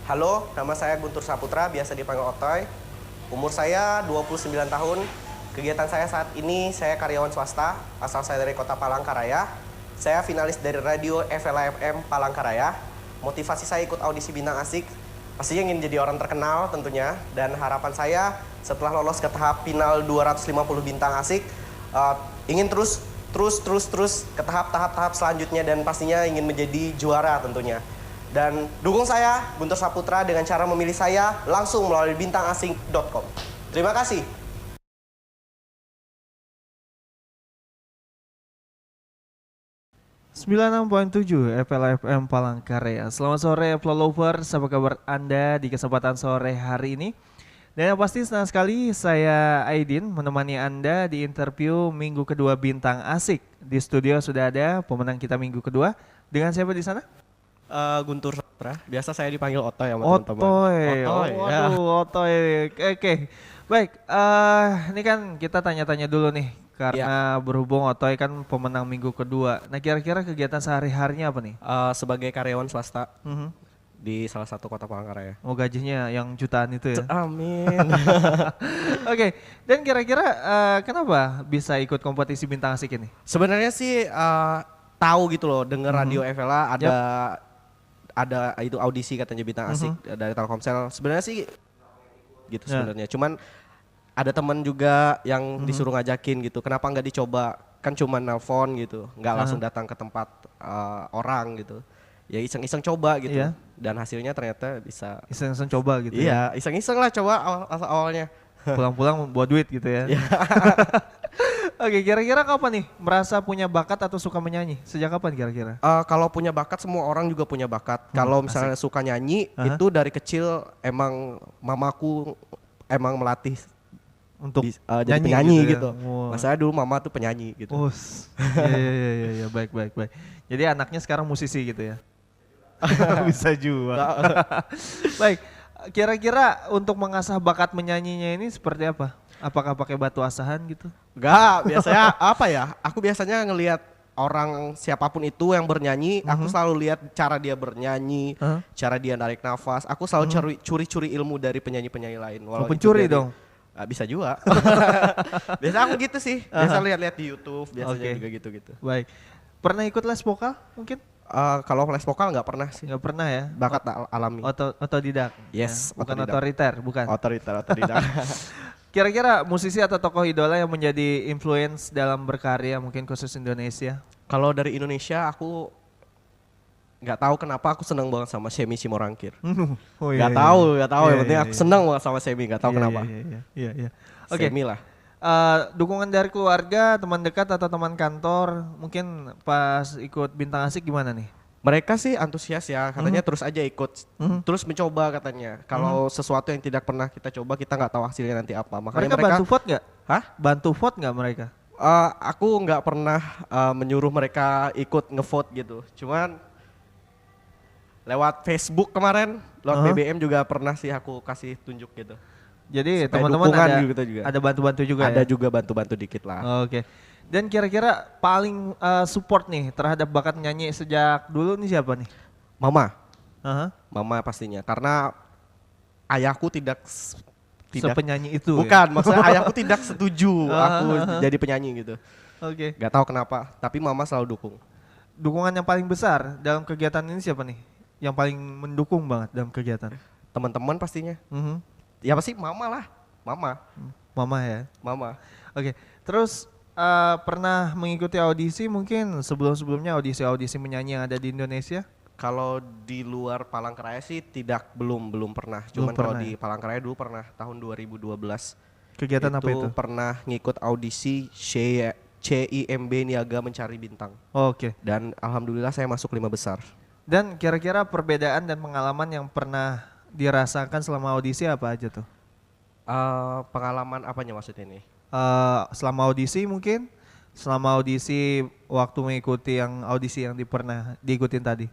Halo, nama saya Guntur Saputra, biasa dipanggil Otoy. Umur saya 29 tahun. Kegiatan saya saat ini, saya karyawan swasta, asal saya dari kota Palangkaraya. Saya finalis dari radio FLA FM Palangkaraya. Motivasi saya ikut audisi Bintang Asik, pastinya ingin jadi orang terkenal tentunya. Dan harapan saya setelah lolos ke tahap final 250 Bintang Asik, ingin terus ke tahap selanjutnya dan pastinya ingin menjadi juara tentunya. Dan dukung saya, Guntur Saputra, dengan cara memilih saya langsung melalui bintangasik.com. Terima kasih. 96.7 FLA FM Palangkaraya. Selamat sore Flowlovers, apa kabar Anda di kesempatan sore hari ini? Dan yang pasti senang sekali saya Aidin menemani Anda di interview minggu kedua Bintang Asik. Di studio sudah ada pemenang kita minggu kedua. Dengan siapa di sana? Guntur Saputra, biasa saya dipanggil Otoy sama teman-teman. Otoy. Otoy, ya. Otoy. Oke. Baik, ini kan kita tanya-tanya dulu nih. Karena berhubung Otoy kan pemenang minggu kedua. Nah kira-kira kegiatan sehari-harinya apa nih? Sebagai karyawan swasta di salah satu kota Palangkaraya. Oh gajinya yang jutaan itu ya? Amin. Oke, dan kira-kira kenapa bisa ikut kompetisi Bintang Asik ini? Sebenarnya sih tahu gitu loh, denger radio FLA ada itu audisi katanya Bintang Asik dari Telkomsel. Sebenarnya sih gitu sebenarnya. Cuman ada teman juga yang disuruh ngajakin gitu. Kenapa nggak dicoba? Kan cuma nelpon gitu, nggak langsung datang ke tempat orang gitu. Ya iseng-iseng coba gitu. Dan hasilnya ternyata bisa. Iseng-iseng coba gitu. Iya, iseng-iseng lah coba awalnya. Pulang-pulang buat duit gitu ya. Oke, kira-kira kapan nih merasa punya bakat atau suka menyanyi? Sejak kapan kira-kira? Kalau punya bakat, semua orang juga punya bakat. Kalau misalnya suka nyanyi, itu dari kecil emang mamaku emang melatih untuk jadi penyanyi gitu. Wow. Saya dulu mama tuh penyanyi gitu. Iya, baik. Jadi anaknya sekarang musisi gitu ya? Bisa juga. Baik, kira-kira untuk mengasah bakat menyanyinya ini seperti apa? Apakah pakai batu asahan gitu? Enggak, biasanya apa ya? Aku biasanya ngelihat orang siapapun itu yang bernyanyi, aku selalu lihat cara dia bernyanyi, cara dia narik nafas. Aku selalu curi-curi ilmu dari penyanyi-penyanyi lain. Walau pencuri dong? Bisa juga. Biasa aku gitu sih. Biasa lihat-lihat di YouTube, biasanya juga gitu-gitu. Baik. Pernah ikut les vokal mungkin? Kalau les vokal nggak pernah sih. Nggak pernah ya? Bakat alami. Otodidak? Yes, ya? Bukan otodidak. otoriter, bukan? Otodidak. Kira-kira musisi atau tokoh idola yang menjadi influence dalam berkarya mungkin khusus Indonesia? Kalau dari Indonesia aku nggak tahu kenapa aku senang banget sama Semi Simorangkir. Nggak tahu. Yang penting aku senang banget sama Semi, nggak tahu kenapa. Iya. Oke. Semi lah. Dukungan dari keluarga, teman dekat atau teman kantor, mungkin pas ikut Bintang Asik gimana nih? Mereka sih antusias ya, katanya terus aja ikut, terus mencoba katanya. Kalau sesuatu yang tidak pernah kita coba, kita nggak tahu hasilnya nanti apa. Makanya mereka bantu vote nggak? Hah? Bantu vote nggak mereka? Aku nggak pernah menyuruh mereka ikut ngevote gitu. Cuman lewat Facebook kemarin, lewat BBM juga pernah sih aku kasih tunjuk gitu. Jadi teman-teman ada bantu-bantu juga ada ya? juga bantu-bantu dikit lah. Oke. Dan kira-kira paling support nih terhadap bakat nyanyi sejak dulu nih siapa nih? Mama. Mama pastinya. Karena ayahku tidak sepenyanyi itu. Bukan, maksudnya ayahku tidak setuju aku jadi penyanyi gitu. Oke. Gak tahu kenapa, tapi mama selalu dukung. Dukungan yang paling besar dalam kegiatan ini siapa nih? Yang paling mendukung banget dalam kegiatan? Teman-teman pastinya. Ya pasti mama lah. Mama ya? Mama. Oke. Terus pernah mengikuti audisi mungkin sebelum-sebelumnya audisi menyanyi yang ada di Indonesia? Kalau di luar Palangkaraya sih belum pernah. Cuman kalau di Palangkaraya dulu pernah tahun 2012. Kegiatan apa itu? Pernah ngikut audisi CIMB Niaga Mencari Bintang. Oke. Dan alhamdulillah saya masuk 5 besar. Dan kira-kira perbedaan dan pengalaman yang pernah dirasakan selama audisi apa aja tuh? Pengalaman apanya maksudnya ini? Selama audisi mungkin? Selama audisi waktu mengikuti audisi yang pernah diikutin tadi?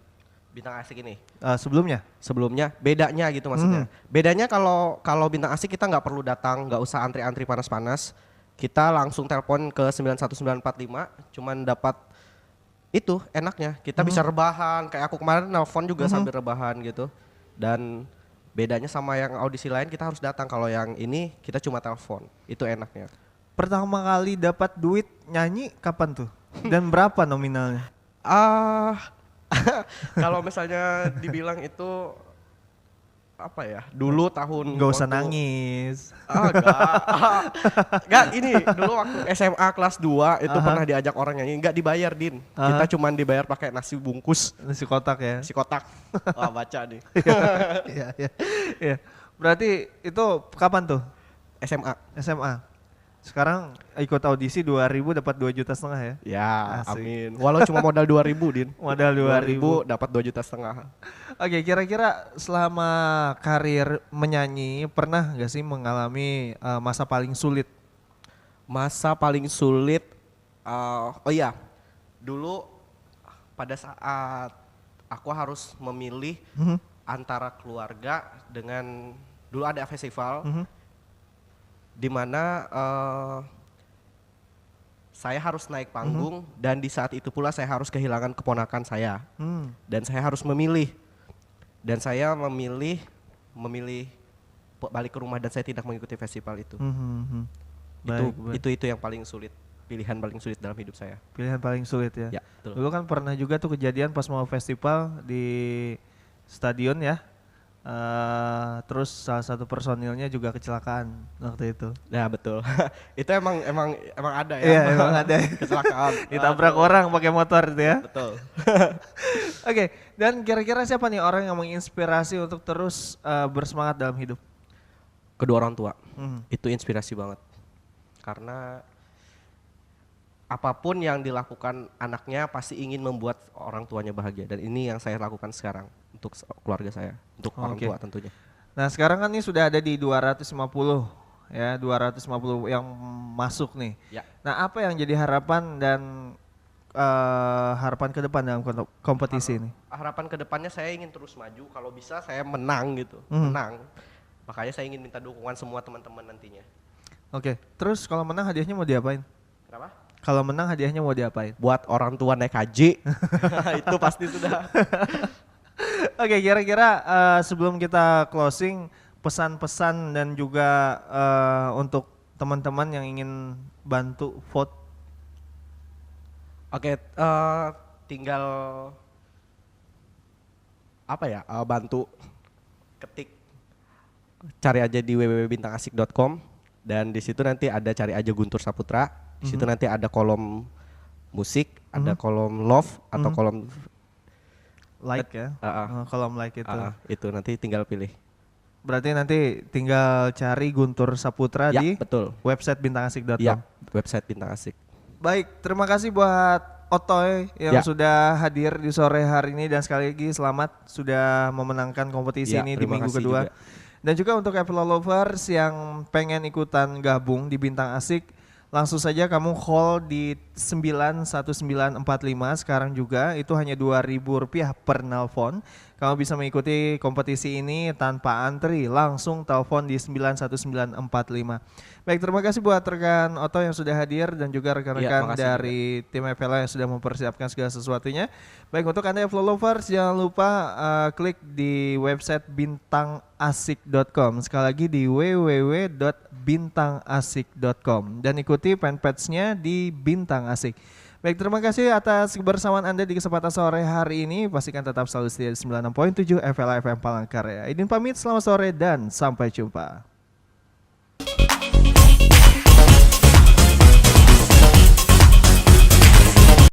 Bintang Asik ini? Sebelumnya bedanya gitu maksudnya. Bedanya kalau Bintang Asik kita nggak perlu datang, nggak usah antri-antri panas-panas. Kita langsung telepon ke 91945, cuman dapat itu enaknya. Kita bisa rebahan, kayak aku kemarin nelpon juga sambil rebahan gitu. Dan Bedanya sama yang audisi lain kita harus datang. Kalau yang ini kita cuma telepon. Itu enaknya. Pertama kali dapat duit nyanyi kapan tuh? Dan berapa nominalnya? Ah, kalau misalnya dibilang itu apa ya? Dulu tahun Gak usah waktu- nangis. Enggak, ini dulu waktu SMA kelas 2 itu Aha. pernah diajak orang nyanyi, enggak dibayar, Din. Aha. Kita cuman dibayar pakai nasi bungkus, Nasi kotak ya. nasi kotak. Wah, baca nih. Iya, iya. Iya. Berarti itu kapan tuh? SMA. SMA. Sekarang ikut audisi 2000 dapat 2,5 juta ya. Ya, Asik. amin. Walau cuma modal 2000, Din. Modal 2000. dapat 2,5 juta. Oke, kira-kira selama karir menyanyi pernah gak sih mengalami masa paling sulit? Masa paling sulit, oh iya, dulu pada saat aku harus memilih Mhm, antara keluarga dengan, dulu ada festival mhm, di mana saya harus naik panggung dan di saat itu pula saya harus kehilangan keponakan saya dan saya harus memilih dan saya memilih balik ke rumah dan saya tidak mengikuti festival itu. mhm. Baik, baik. Itu yang paling sulit, pilihan paling sulit dalam hidup saya. Pilihan paling sulit ya. Ya, betul. Dulu kan pernah juga tuh kejadian pas mau festival di stadion ya. Terus salah satu personilnya juga kecelakaan waktu itu. Ya betul. Itu emang ada ya. Iya, emang ada. Kecelakaan. Ditabrak orang pakai motor itu ya. Betul. Oke, dan kira-kira siapa nih orang yang menginspirasi untuk terus bersemangat dalam hidup? Kedua orang tua. Mhm. Itu inspirasi banget. Karena apapun yang dilakukan anaknya pasti ingin membuat orang tuanya bahagia dan ini yang saya lakukan sekarang untuk keluarga saya, untuk orang Oke. tua tentunya. Nah, sekarang kan ini sudah ada di 250 ya, 250 yang masuk nih. Ya. Nah, apa yang jadi harapan dan harapan ke depan dalam kompetisi ini? Harapan kedepannya saya ingin terus maju, kalau bisa saya menang gitu, Mhm. menang. Makanya saya ingin minta dukungan semua teman-teman nantinya. Oke, terus kalau menang hadiahnya mau diapain? Kenapa? Kalau menang hadiahnya mau diapain? Buat orang tua naik haji, itu pasti sudah. Oke, kira-kira sebelum kita closing, pesan-pesan dan juga untuk teman-teman yang ingin bantu vote. Oke, tinggal apa ya? Bantu ketik, cari aja di www.bintangasik.com dan di situ nanti ada cari aja Guntur Saputra. Di situ nanti ada kolom musik, ada kolom love atau kolom Like ya, kolom like itu. itu nanti tinggal pilih. Berarti nanti tinggal cari Guntur Saputra Ya, di betul. website bintangasik.com. Ya, website Bintang Asik. Baik, terima kasih buat Otoy yang Ya. sudah hadir di sore hari ini dan sekali lagi selamat sudah memenangkan kompetisi Ya, ini di terima minggu kasih kedua. juga. Dan juga untuk Apple Lovers yang pengen ikutan gabung di Bintang Asik, langsung saja kamu call di 91945 sekarang juga, itu hanya Rp2.000 per nelpon. Kamu bisa mengikuti kompetisi ini tanpa antri, langsung telepon di 91945. Baik, terima kasih buat rekan Oto yang sudah hadir dan juga rekan-rekan makasih dari tim FLA yang sudah mempersiapkan segala sesuatunya. Baik, untuk Anda Flow Lovers jangan lupa klik di website bintangasik.com. Sekali lagi di www.bintangasik.com dan ikuti fanpage-nya di Bintang Asik. Baik, terima kasih atas kebersamaan Anda di kesempatan sore hari ini. Pastikan tetap selalu setia di 96.7 FLA FM Palangkaraya. Idin pamit, selamat sore dan sampai jumpa.